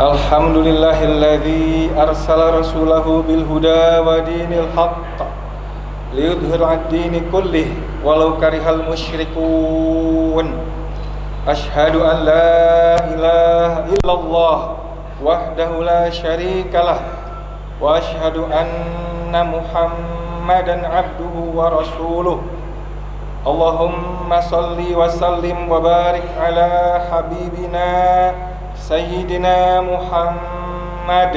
Alhamdulillahilladzi arsala rasulahu bil huda wa dinil haqq liyudhhira ad-dini kullih walau karihal musyrikun. Asyhadu an la ilaha illallah wahdahu la syarikalah wa asyhadu anna Muhammadan abduhu wa rasuluh. Allahumma salli wa sallim wa barik ala habibina Sayyidina Muhammad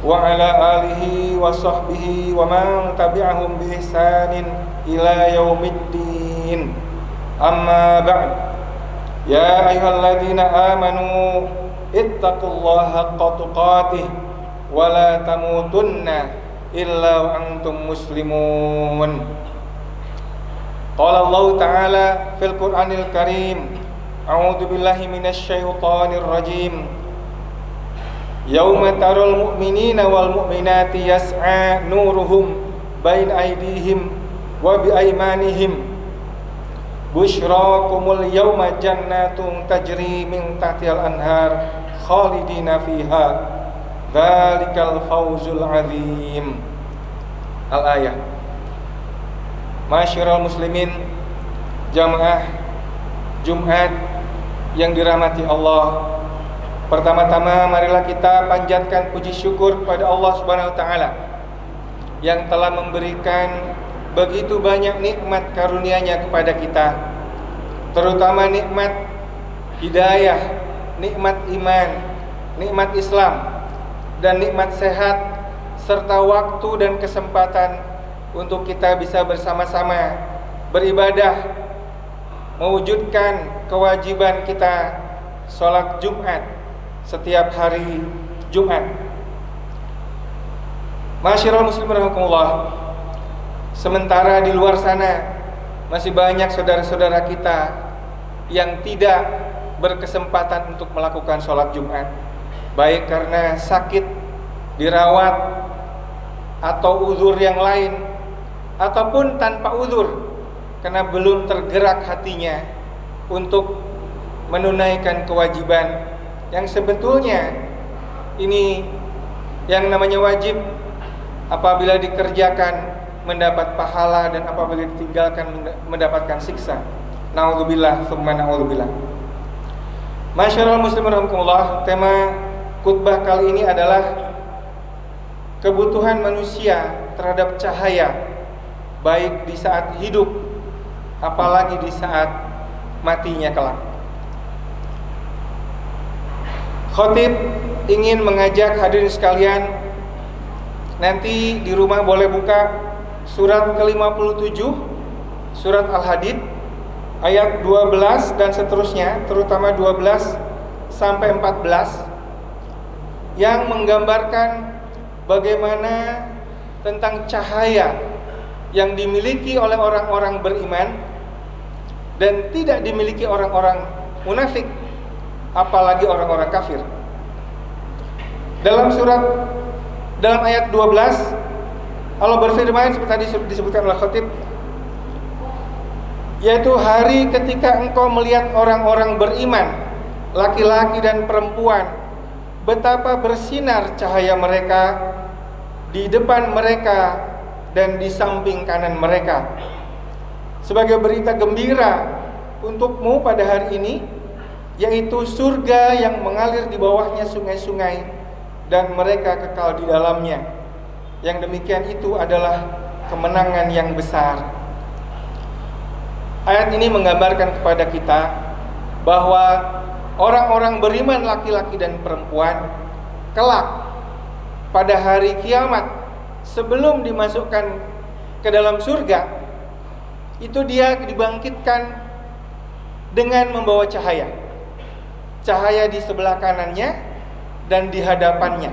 wa ala alihi wa sahbihi wa man tabi'ahum bi ihsanin ila yaumiddin. Amma ba'd. Ya ayyuhalladzina amanu ittaqullaha haqqa tuqatih wa la tamutunna illa wa antum muslimun. Qala Allah Ta'ala fil Qur'anil Karim, a'udzu billahi minasy syaithanir rajim. Yauma taral mu'minina wal mu'minati yas'a nuruhum bain aydihim wa bi aymanihim. Busyrakumul yauma jannatun tajri min tahtihal anhar khalidina fiha. Dzalikal fawzul azim. Al-ayah. Masyiral muslimin, jamaah Jumat yang dirahmati Allah. Pertama-tama marilah kita panjatkan puji syukur kepada Allah Subhanahu wa taala yang telah memberikan begitu banyak nikmat karunia-Nya kepada kita, terutama nikmat hidayah, nikmat iman, nikmat Islam, dan nikmat sehat serta waktu dan kesempatan untuk kita bisa bersama-sama beribadah, mewujudkan kewajiban kita sholat Jumat setiap hari Jumat. Masyiral muslimin rahimakumullah, sementara di luar sana masih banyak saudara-saudara kita yang tidak berkesempatan untuk melakukan sholat Jumat, baik karena sakit, dirawat, atau uzur yang lain, ataupun tanpa uzur karena belum tergerak hatinya untuk menunaikan kewajiban yang sebetulnya ini yang namanya wajib. Apabila dikerjakan mendapat pahala, dan apabila ditinggalkan mendapatkan siksa. Naudzubillah, tsumma naudzubillah. Masyarul muslimin rahimakumullah, tema khutbah kali ini adalah kebutuhan manusia terhadap cahaya, baik di saat hidup, apalagi di saat matinya kelak. Khatib ingin mengajak hadirin sekalian, nanti di rumah boleh buka surat ke-57, surat Al-Hadid, ayat 12 dan seterusnya, terutama 12 sampai 14, yang menggambarkan bagaimana tentang cahaya yang dimiliki oleh orang-orang beriman dan tidak dimiliki orang-orang munafik, apalagi orang-orang kafir. Dalam ayat 12 Allah berfirman seperti tadi disebutkan oleh khatib, yaitu hari ketika engkau melihat orang-orang beriman, laki-laki dan perempuan, betapa bersinar cahaya mereka di depan mereka dan di samping kanan mereka, sebagai berita gembira untukmu pada hari ini, yaitu surga yang mengalir di bawahnya sungai-sungai dan mereka kekal di dalamnya. Yang demikian itu adalah kemenangan yang besar. Ayat ini menggambarkan kepada kita bahwa orang-orang beriman laki-laki dan perempuan kelak pada hari kiamat, sebelum dimasukkan ke dalam surga, itu dia dibangkitkan dengan membawa cahaya. Cahaya di sebelah kanannya dan di hadapannya.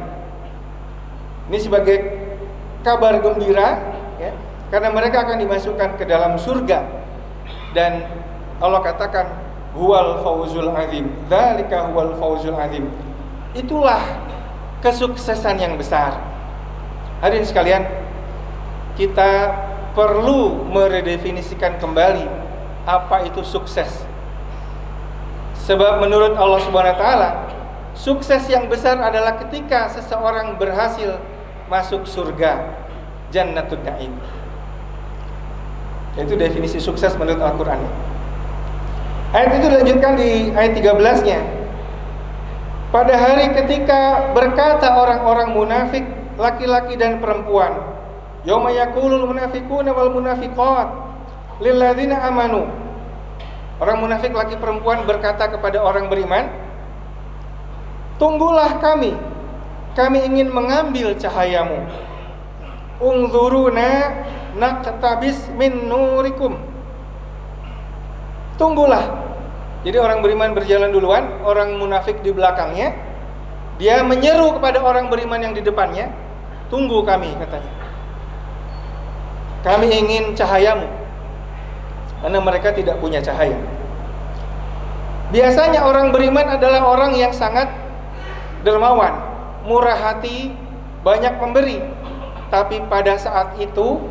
Ini sebagai kabar gembira, ya, karena mereka akan dimasukkan ke dalam surga. Dan Allah katakan huwal fauzul azim, dzalika huwal fauzul azim. Itulah kesuksesan yang besar. Hadirin sekalian, kita perlu meredefinisikan kembali apa itu sukses. Sebab menurut Allah Subhanahu wa taala, sukses yang besar adalah ketika seseorang berhasil masuk surga, Jannatul Na'im. Itu definisi sukses menurut Al-Quran. Ayat itu dilanjutkan di ayat 13-nya. Pada hari ketika berkata orang-orang munafik, laki-laki dan perempuan, yauma yaqulul munafiquna wal munafiqat lil ladzina amanu. Orang munafik laki perempuan berkata kepada orang beriman, tunggulah kami ingin mengambil cahayamu. Unzuruna naqtabis min nurikum. Tunggulah. Jadi orang beriman berjalan duluan, orang munafik di belakangnya. Dia menyeru kepada orang beriman yang di depannya, tunggu kami, katanya. Kami ingin cahayamu. Karena mereka tidak punya cahaya. Biasanya orang beriman adalah orang yang sangat dermawan, murah hati, banyak memberi. Tapi pada saat itu,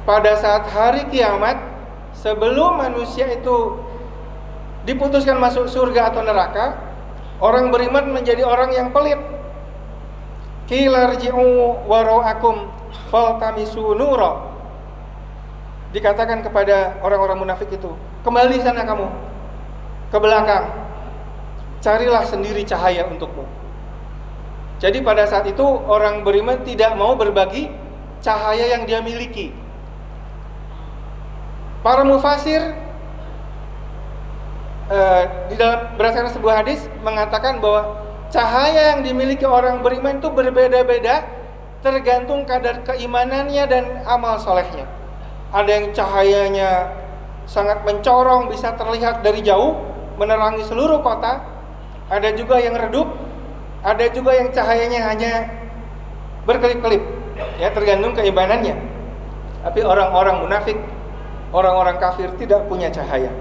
pada saat hari kiamat, sebelum manusia itu diputuskan masuk surga atau neraka, orang beriman menjadi orang yang pelit. Qila rji'u wara'akum faltamisu nura. Dikatakan kepada orang-orang munafik itu, kembali sana kamu, ke belakang, carilah sendiri cahaya untukmu. Jadi pada saat itu orang beriman tidak mau berbagi cahaya yang dia miliki. Para mufasir di dalam berdasarkan sebuah hadis mengatakan bahwa cahaya yang dimiliki orang beriman itu berbeda-beda tergantung kadar keimanannya dan amal solehnya. Ada yang cahayanya sangat mencorong, bisa terlihat dari jauh, menerangi seluruh kota. Ada juga yang redup, ada juga yang cahayanya hanya berkelip-kelip, ya, tergantung keimanannya. Tapi orang-orang munafik, orang-orang kafir tidak punya cahaya.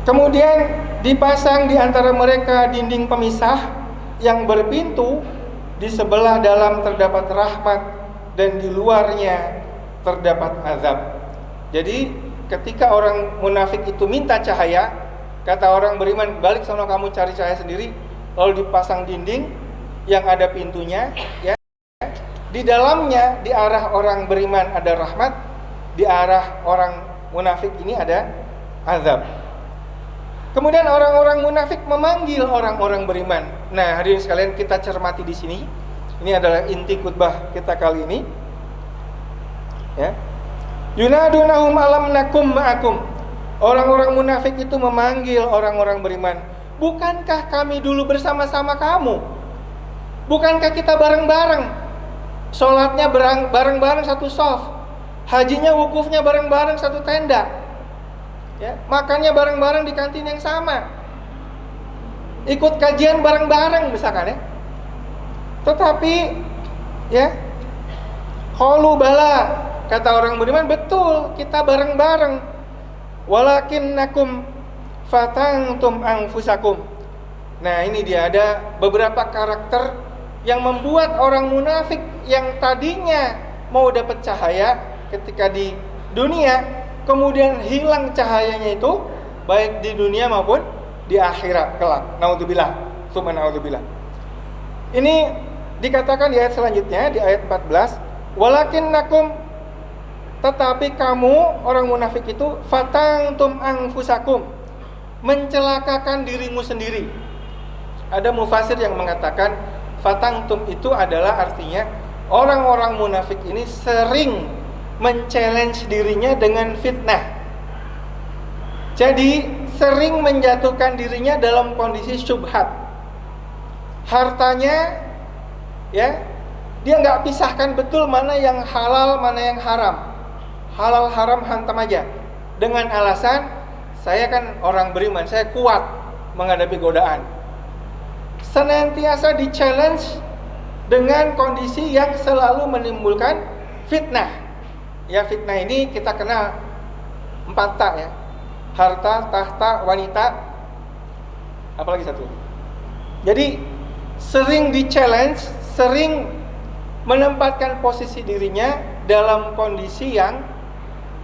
Kemudian dipasang di antara mereka dinding pemisah yang berpintu, di sebelah dalam terdapat rahmat dan di luarnya terdapat azab. Jadi ketika orang munafik itu minta cahaya, kata orang beriman, balik sono kamu cari cahaya sendiri. Lalu dipasang dinding yang ada pintunya, ya. Di dalamnya, di arah orang beriman ada rahmat, di arah orang munafik ini ada azab. Kemudian orang-orang munafik memanggil orang-orang beriman. Nah, hadirin sekalian, kita cermati di sini. Ini adalah inti khutbah kita kali ini. Ya. Yunadunahum alam nakum ma'akum. Orang-orang munafik itu memanggil orang-orang beriman. Bukankah kami dulu bersama-sama kamu? Bukankah kita bareng-bareng? Sholatnya bareng-bareng satu shaf, hajinya wukufnya bareng-bareng satu tenda, ya, makannya bareng-bareng di kantin yang sama, ikut kajian bareng-bareng misalkan, ya. Tetapi ya, qalu bala, kata orang beriman, betul kita bareng-bareng. Walakinnakum fatangtum anfusakum. Nah, ini dia, ada beberapa karakter yang membuat orang munafik yang tadinya mau dapat cahaya ketika di dunia, kemudian hilang cahayanya itu, baik di dunia maupun di akhirat kelak. Naudzubillah, tsumma naudzubillah. Ini dikatakan di ayat selanjutnya, di ayat 14, walakinnakum, tetapi kamu orang munafik itu fatangtum anfusakum, mencelakakan dirimu sendiri. Ada mufasir yang mengatakan fatangtum itu adalah artinya orang-orang munafik ini sering men-challenge dirinya dengan fitnah. Jadi sering menjatuhkan dirinya dalam kondisi syubhat. Hartanya, ya, dia nggak pisahkan betul mana yang halal, mana yang haram. Halal haram hantam aja, dengan alasan saya kan orang beriman, saya kuat menghadapi godaan. Senantiasa di-challenge dengan kondisi yang selalu menimbulkan fitnah. Ya, fitnah ini kita kenal 4 tak, ya. Harta, tahta, wanita, apalagi satu. Jadi sering di-challenge, sering menempatkan posisi dirinya dalam kondisi yang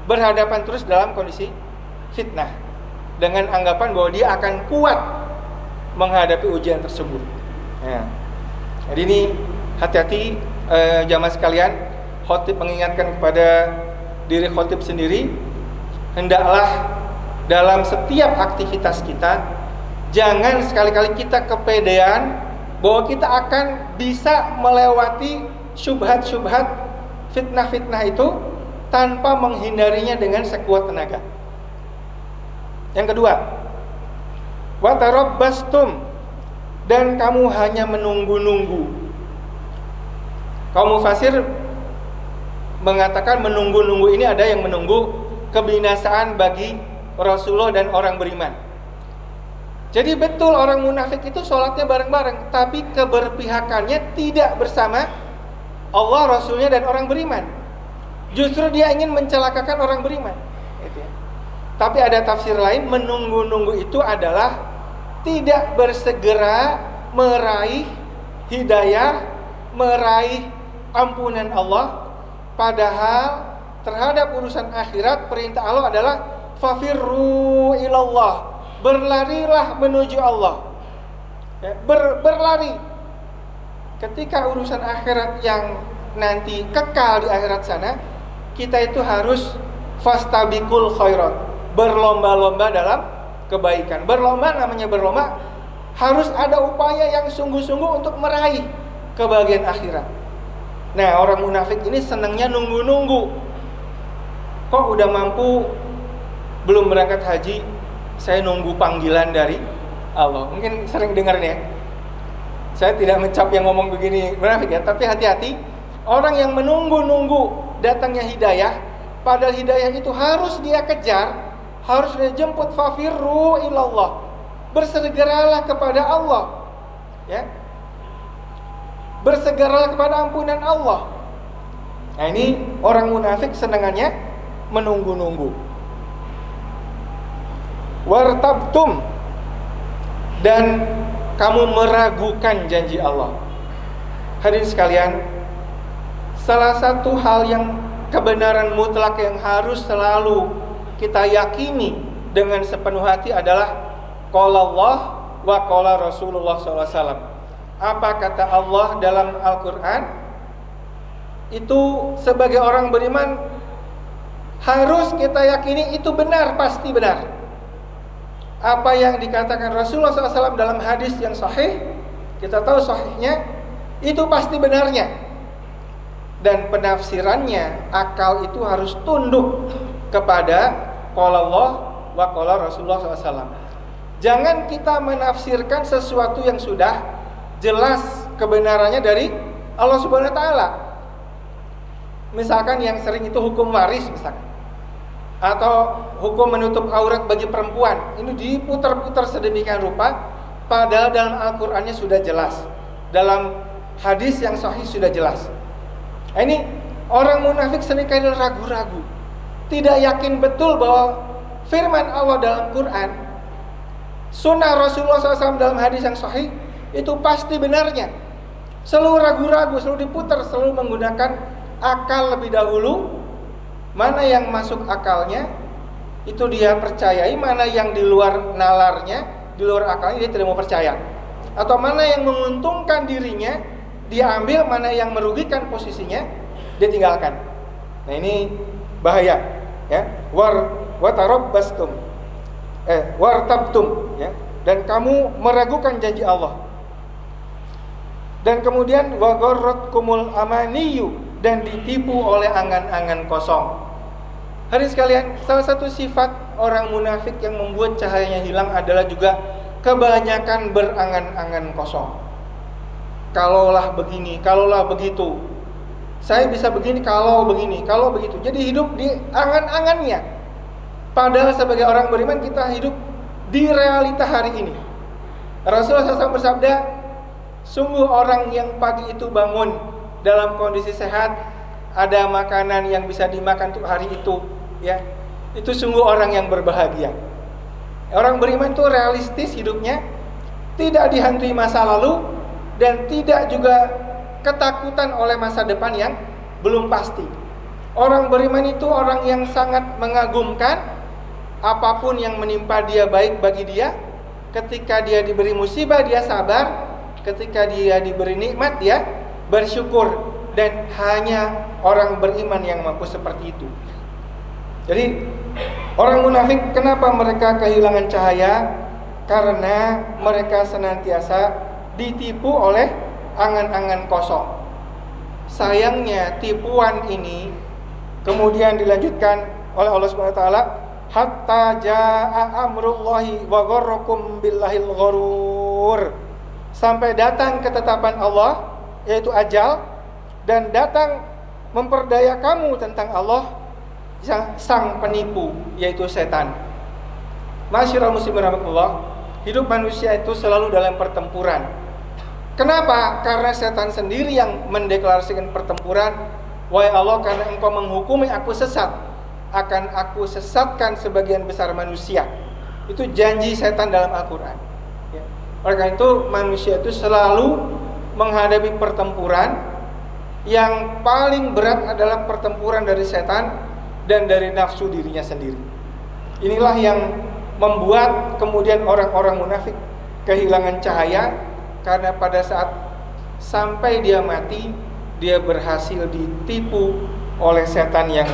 berhadapan terus dalam kondisi fitnah, dengan anggapan bahwa dia akan kuat menghadapi ujian tersebut. Ya. Jadi ini hati-hati jamaah sekalian. Khotib mengingatkan kepada diri khotib sendiri, hendaklah dalam setiap aktivitas kita jangan sekali-kali kita kepedean bahwa kita akan bisa melewati syubhat-syubhat, fitnah-fitnah itu tanpa menghindarinya dengan sekuat tenaga. Yang kedua, wa tarabbastum, dan kamu hanya menunggu-nunggu. Kaum mufasir mengatakan menunggu-nunggu ini ada yang menunggu kebinasaan bagi Rasulullah dan orang beriman. Jadi betul orang munafik itu sholatnya bareng-bareng, tapi keberpihakannya tidak bersama Allah, Rasulnya, dan orang beriman. Justru dia ingin mencelakakan orang beriman. Gitu ya. Tapi ada tafsir lain, menunggu-nunggu itu adalah tidak bersegera meraih hidayah, meraih ampunan Allah. Padahal terhadap urusan akhirat, perintah Allah adalah fafirru ilallah, berlarilah menuju Allah. Ya, berlari. Ketika urusan akhirat yang nanti kekal di akhirat sana, kita itu harus fastabiqul khairat, berlomba-lomba dalam kebaikan. Berlomba, namanya berlomba, harus ada upaya yang sungguh-sungguh untuk meraih kebahagiaan akhirat. Nah, orang munafik ini senangnya nunggu-nunggu. Kok udah mampu, belum berangkat haji, saya nunggu panggilan dari Allah. Mungkin sering dengar nih, ya. Saya tidak mencap yang ngomong begini munafik, ya, tapi hati-hati. Orang yang menunggu-nunggu datangnya hidayah, padahal hidayah itu harus dia kejar, harus dia jemput. Fafirru ilallah, bersegeralah kepada Allah, ya, bersegeralah kepada ampunan Allah. Nah, ini orang munafik senangannya menunggu-nunggu. Wartabtum, dan kamu meragukan janji Allah. Hadirin sekalian, salah satu hal yang kebenaran mutlak yang harus selalu kita yakini dengan sepenuh hati adalah qala Allah wa qala Rasulullah SAW. Apa kata Allah dalam Al-Quran, itu sebagai orang beriman harus kita yakini itu benar, pasti benar. Apa yang dikatakan Rasulullah SAW dalam hadis yang sahih, kita tahu sahihnya, itu pasti benarnya. Dan penafsirannya, akal itu harus tunduk kepada qala Allah wa qala Rasulullah SAW. Jangan kita menafsirkan sesuatu yang sudah jelas kebenarannya dari Allah Subhanahu wa taala. Misalkan yang sering itu hukum waris misalkan, atau hukum menutup aurat bagi perempuan, ini diputar-putar sedemikian rupa, padahal dalam Al-Qur'annya sudah jelas, dalam hadis yang sahih sudah jelas. Nah, ini orang munafik seringkali ragu-ragu, tidak yakin betul bahwa firman Allah dalam Quran, sunnah Rasulullah SAW dalam hadis yang sahih itu pasti benarnya. Selalu ragu-ragu, selalu diputar, selalu menggunakan akal lebih dahulu. Mana yang masuk akalnya itu dia percayai, mana yang di luar nalarnya, di luar akalnya dia tidak mau percaya. Atau mana yang menguntungkan dirinya dia ambil, mana yang merugikan posisinya dia tinggalkan. Nah, ini bahaya, ya. Wartabtum, ya. Dan kamu meragukan janji Allah. Dan kemudian wagharratkumul amaniyu, dan ditipu oleh angan-angan kosong. Hadirin sekalian, salah satu sifat orang munafik yang membuat cahayanya hilang adalah juga kebanyakan berangan-angan kosong. Kalaulah begini, kalaulah begitu, saya bisa begini kalau begini, kalau begitu. Jadi hidup di angan-angannya. Padahal sebagai orang beriman kita hidup di realita hari ini. Rasulullah SAW bersabda, sungguh orang yang pagi itu bangun dalam kondisi sehat, ada makanan yang bisa dimakan untuk hari itu, ya, itu sungguh orang yang berbahagia. Orang beriman itu realistis hidupnya, tidak dihantui masa lalu, dan tidak juga ketakutan oleh masa depan yang belum pasti. Orang beriman itu orang yang sangat mengagumkan, apapun yang menimpa dia baik bagi dia. Ketika dia diberi musibah dia sabar, ketika dia diberi nikmat dia bersyukur. Dan hanya orang beriman yang mampu seperti itu. Jadi orang munafik, kenapa mereka kehilangan cahaya? Karena mereka senantiasa ditipu oleh angan-angan kosong. Sayangnya tipuan ini kemudian dilanjutkan oleh Allah Subhanahu wa taala, hatta jaa amrullahi wa gharrakum billahil gharur. Sampai datang ketetapan Allah, yaitu ajal, dan datang memperdaya kamu tentang Allah, sang penipu, yaitu setan. Masyiral muslimin rahimakumullah, hidup manusia itu selalu dalam pertempuran. Kenapa? Karena setan sendiri yang mendeklarasikan pertempuran. Wahai Allah, karena engkau menghukumi aku sesat, akan aku sesatkan sebagian besar manusia. Itu janji setan dalam Al-Quran, ya. Oleh karena itu manusia itu selalu menghadapi pertempuran. Yang paling berat adalah pertempuran dari setan dan dari nafsu dirinya sendiri. Inilah yang membuat kemudian orang-orang munafik kehilangan cahaya, karena pada saat sampai dia mati, dia berhasil ditipu oleh setan yang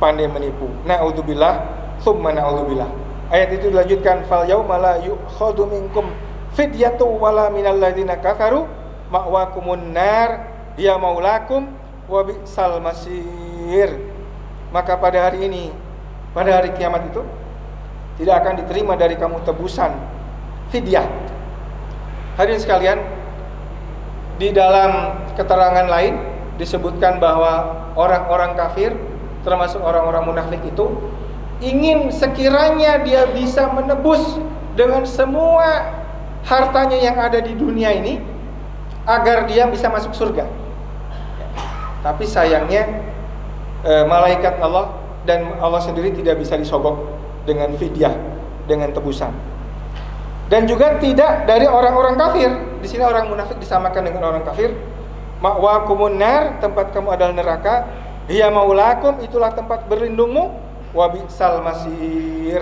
pandai menipu. Na'udzubillah, tsumma na'udzubillah. Ayat itu dilanjutkan, fal yauma la yu'khadhu minkum fidyatu wala minal ladzina kafaru ma'wakumun nar ya maulakum wa bi'sal masir. Maka pada hari ini, pada hari kiamat itu tidak akan diterima dari kamu tebusan fidyah. Hadirin sekalian, di dalam keterangan lain disebutkan bahwa orang-orang kafir, termasuk orang-orang munafik itu, ingin sekiranya dia bisa menebus dengan semua hartanya yang ada di dunia ini agar dia bisa masuk surga. Tapi sayangnya malaikat Allah dan Allah sendiri tidak bisa disogok dengan fidyah, dengan tebusan. Dan juga tidak dari orang-orang kafir. Di sini orang munafik disamakan dengan orang kafir. Ma'wakumun nar, tempat kamu adalah neraka. Hiya maulakum, itulah tempat berlindungmu. Wa bi'sal masir,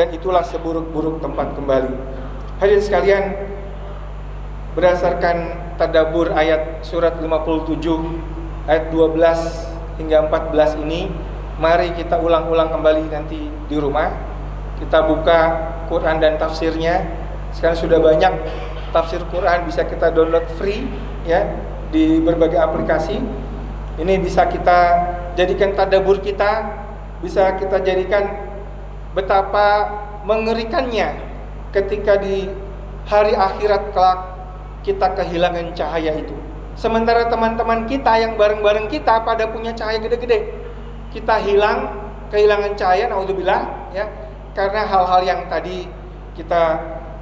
dan itulah seburuk-buruk tempat kembali. Hadirin sekalian, berdasarkan tadabbur ayat surat 57 ayat 12 hingga 14 ini Mari kita ulang-ulang kembali nanti di rumah. Kita buka Quran dan tafsirnya. Sekarang sudah banyak tafsir Quran bisa kita download free ya di berbagai aplikasi. Ini bisa kita jadikan tadabbur kita, bisa kita jadikan betapa mengerikannya ketika di hari akhirat kelak kita kehilangan cahaya itu. Sementara teman-teman kita yang bareng-bareng kita pada punya cahaya gede-gede, kita kehilangan cahaya, naudzubillah ya, karena hal-hal yang tadi kita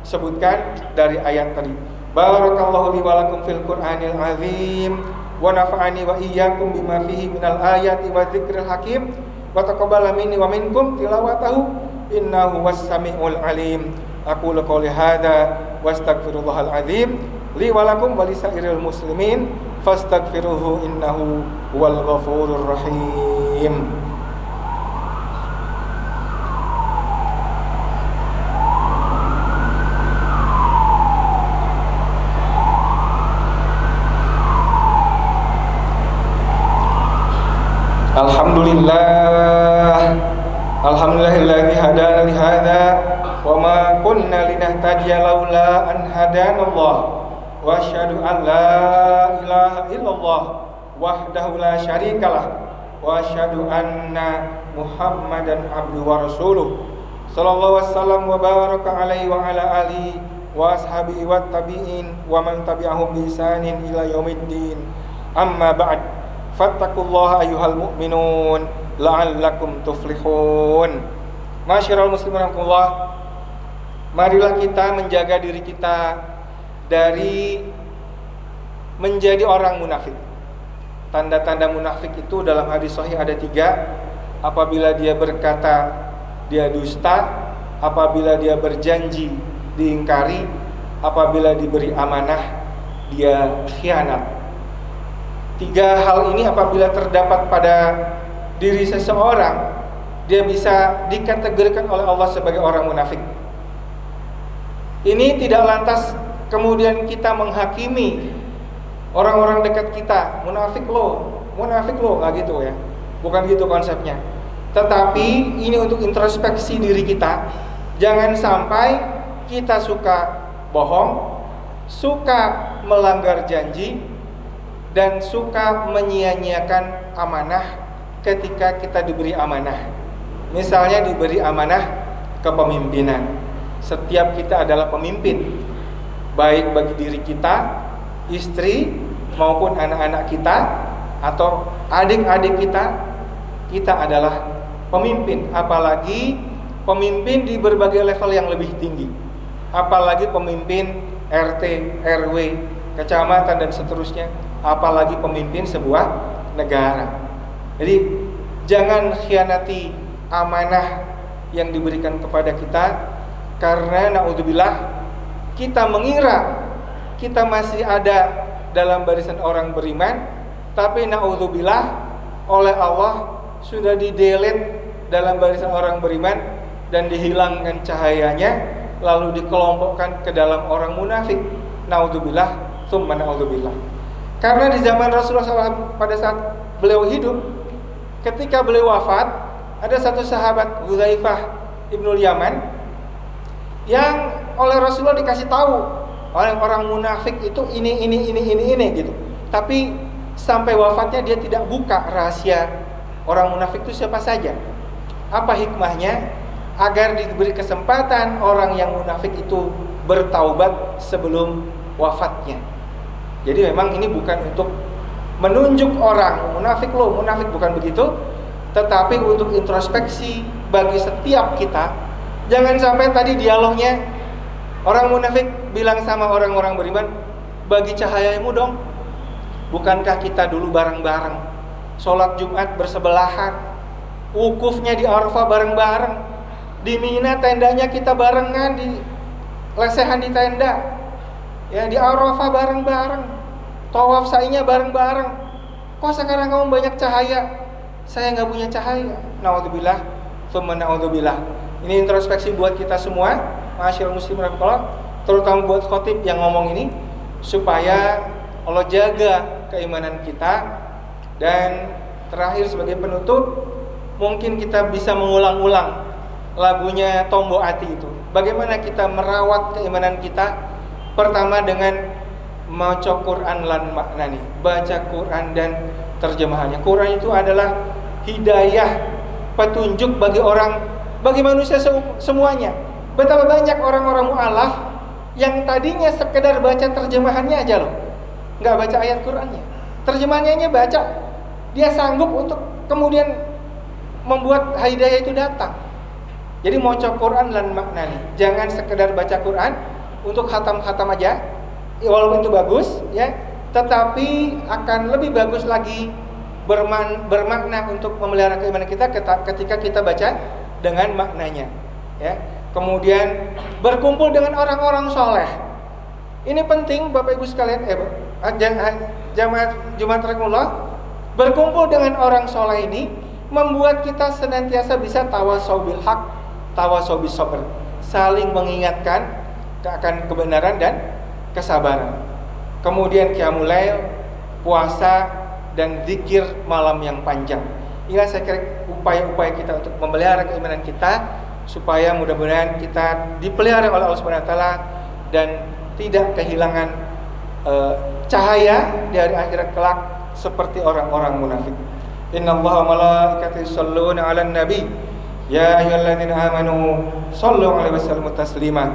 sebutkan dari ayat tadi. Barakallahu li wa lakum fil Qur'anil azim wa nafa'ani wa iyyakum bima fihi minal ayati wa dzikril hakim wa taqabbala minni wa minkum tilawatahu innahu was-sami'ul alim. Aqulu qouli hadza wastaghfirullahal azim li wa lakum wa lisairil muslimin fastaghfiruhu innahu huwal ghafurur rahim. Alhamdulillahilladzi hadana li hadza wa ma kunna linahtadiya laula an hadanallah wa asyhadu an la ilaha illallah wahdahu la syarikalah wa asyhadu anna Muhammadan abduhu wa rasuluh sallallahu wasallam wa baraka alaihi wa ala alihi wa ashabihi wa tabi'in wa man tabi'ahum bi ihsanin ila yaumiddin. Amma ba'd, fattaqullaha ayyuhal mu'minun la'allakum tuflihun. Masyiral muslimin rahimakumullah, marilah kita menjaga diri kita dari menjadi orang munafik. Tanda-tanda munafik itu dalam hadis sahih ada 3. Apabila dia berkata, dia dusta. Apabila dia berjanji, diingkari. Apabila diberi amanah, dia khianat. 3 hal ini apabila terdapat pada diri seseorang, dia bisa dikategorikan oleh Allah sebagai orang munafik. Ini tidak lantas kemudian kita menghakimi orang-orang dekat kita, munafik lo, nggak gitu ya. Bukan gitu konsepnya. Tetapi ini untuk introspeksi diri kita. Jangan sampai kita suka bohong, suka melanggar janji, dan suka menyia-nyiakan amanah ketika kita diberi amanah. Misalnya diberi amanah kepemimpinan. Setiap kita adalah pemimpin, baik bagi diri kita, istri maupun anak-anak kita atau adik-adik kita adalah pemimpin. Apalagi pemimpin di berbagai level yang lebih tinggi. Apalagi pemimpin RT, RW, kecamatan dan seterusnya. Apalagi pemimpin sebuah negara. Jadi jangan khianati amanah yang diberikan kepada kita, karena naudzubillah kita mengira kita masih ada dalam barisan orang beriman, tapi naudzubillah oleh Allah sudah di-delete dalam barisan orang beriman dan dihilangkan cahayanya, lalu dikelompokkan ke dalam orang munafik. Naudzubillah, tsumma naudzubillah. Karena di zaman Rasulullah SAW pada saat beliau hidup, ketika beliau wafat, ada satu sahabat Hudzaifah Ibnul Yaman yang oleh Rasulullah dikasih tahu orang munafik itu ini gitu. Tapi sampai wafatnya dia tidak buka rahasia orang munafik itu siapa saja. Apa hikmahnya? Agar diberi kesempatan orang yang munafik itu bertaubat sebelum wafatnya. Jadi memang ini bukan untuk menunjuk orang munafik bukan begitu, tetapi untuk introspeksi bagi setiap kita. Jangan sampai tadi dialognya orang munafik bilang sama orang-orang beriman, bagi cahayamu dong. Bukankah kita dulu bareng-bareng sholat Jumat bersebelahan, wukufnya di Arafah bareng-bareng, di Mina tendanya kita barengan, di lesehan di tenda, ya di Arafah bareng-bareng, tawaf sa'inya bareng-bareng. Kok sekarang kamu banyak cahaya, saya nggak punya cahaya? Naudzubillah, tsumma naudzubillah. Ini introspeksi buat kita semua, masyaallah muslimin rahimakumullah, terutama buat khotib yang ngomong ini, supaya Allah jaga keimanan kita. Dan terakhir sebagai penutup, mungkin kita bisa mengulang-ulang lagunya Tombo Ati itu. Bagaimana kita merawat keimanan kita? Pertama dengan maca Quran lan maknani, baca Quran dan terjemahannya. Quran itu adalah hidayah, petunjuk bagi manusia semuanya. Betapa banyak orang-orang mu'alaf yang tadinya sekedar baca terjemahannya aja loh, nggak baca ayat Qurannya. Terjemahannya baca, dia sanggup untuk kemudian membuat hidayah itu datang. Jadi maca Quran lan maknani, jangan sekedar baca Quran untuk khatam-khatam aja, walaupun itu bagus ya, tetapi akan lebih bagus lagi bermakna untuk memelihara keimanan kita ketika kita baca dengan maknanya ya. Kemudian berkumpul dengan orang-orang soleh. Ini penting Bapak Ibu sekalian, jamaah Jumat Rahimullah. Berkumpul dengan orang soleh ini membuat kita senantiasa bisa tawasau bil haq, tawasau bis sabr, saling mengingatkan akan kebenaran dan kesabaran. Kemudian qiyamul lail, puasa dan zikir malam yang panjang. Inilah saya kira upaya-upaya kita untuk memelihara keimanan kita, supaya mudah-mudahan kita dipelihara oleh Allah Subhanahu wa taala dan tidak kehilangan cahaya di hari akhirat kelak seperti orang-orang munafik. Innallaha wa malaikatahu yusholluna 'alan nabi ya ayyuhalladzina amanu shallu 'alaihi wa sallimu taslima.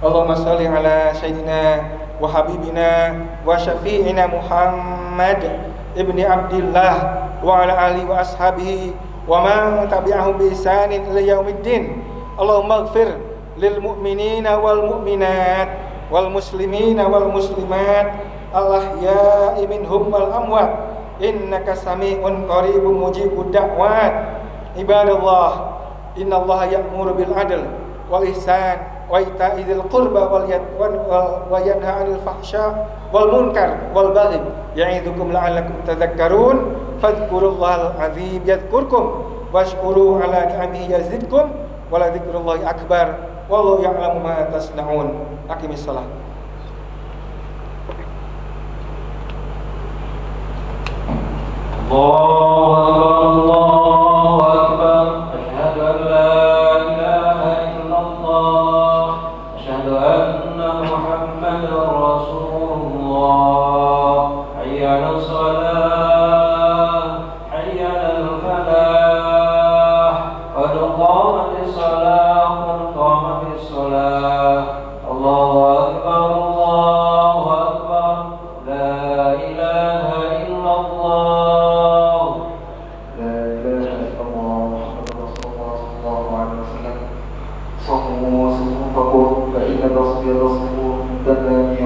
Allahumma shalli 'ala sayyidina wa habibina wa syafi'ina Muhammad ibni Abdillah wa 'ala alihi wa ashabihi wa man tabi'ahum bi ihsanin ila yaumiddin. Allahumma ighfir lil mu'minina wal mu'minat wal muslimina wal muslimat al-ahya'i minhum wal amwat innaka sami'un qaribun mujibud da'wat. Ibadallah, innallaha ya'muru bil 'adl wal ihsan wa ita'i dzil qurba wa yanha 'anil fahsya wal munkar wal baghi ya'idzukum la'allakum tadhakkarun. Fadhkurullahal azim yadhkurkum washkuru ala ni'amihi yazidkum wa la dzikrullahi akbar wallahu ya'lamu ma tasna'un. Aqimis shalah. Allahu akbar, asyhadu an la ilaha illallah, asyhadu anna Muhammadar Rasulullah. Hayya 'alas shalah, hayya 'alal falah, qad qamatis shalah, qad qamatis shalah. Allahu akbar, Allahu akbar, la ilaha illallah. La ilaha illallah Muhammadur Rasulullah sallallahu alaihi wasallam. Sallu wa sallimu fa inna tasbih rasul dan